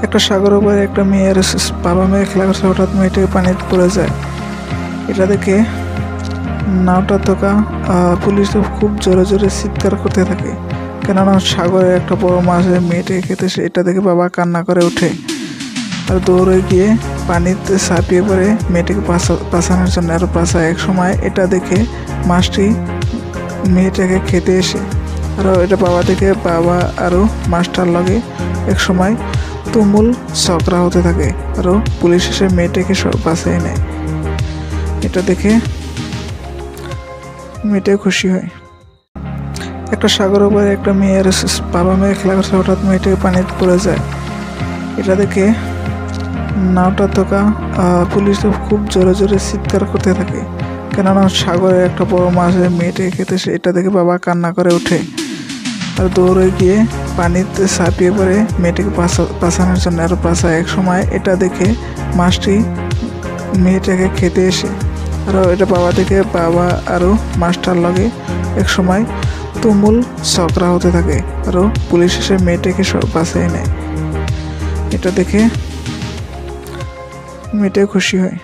একটা সাগরের উপরে একটা মেয়ের বাবা মেয়ে খেলা করছে, হঠাৎ মেয়েটাকে পানিতে পড়ে যায়। এটা দেখে নাওটা থাকা পুলিশ খুব জোরে জোরে চিৎকার করতে থাকে, কেননা সাগরে একটা বড় মাছ মেয়েটাকে খেতেছে। এটা দেখে বাবা কান্না করে ওঠে আর দৌড়ে গিয়ে পানিতে ছাপিয়ে পড়ে মেয়েটাকে বাঁচানোর জন্য আরও বাঁচায়। এক সময় এটা দেখে মাছটি মেয়েটাকে খেতে এসে আরও এটা বাবা দেখে বাবা আরও মাছটার লগে এক সময় তুমুল ঝগড়া হতে থাকে, আরও পুলিশ এসে মেয়েটাকে বাঁচিয়ে নেয়। এটা দেখে মেয়েটা খুশি হয়। একটা সাগরের উপরে একটা মেয়ের বাবা মেয়ে খেলা করছে, হঠাৎ মেয়েটাকে পানিতে পড়ে যায়। এটা দেখে নাওটা থাকা পুলিশ খুব জোরে জোরে চিৎকার করতে থাকে, কেননা সাগরে একটা বড় মাছ মেয়েটাকে খেতেছে। এটা দেখে বাবা কান্না করে ওঠে আর দৌড়ে গিয়ে পানিতে ছাপিয়ে পড়ে মেয়েটাকে বাঁচানোর জন্য আরও বাঁচায়। এক সময় এটা দেখে মাছটি মেয়েটাকে খেতে এসে আরও এটা বাবা দেখে বাবা আরও মাছটার লগে এক সময় তুমুল ঝগড়া হতে থাকে, আরও পুলিশ এসে মেয়েটাকে বাঁচিয়ে নেয়। এটা দেখে মেয়েটা খুশি হয়।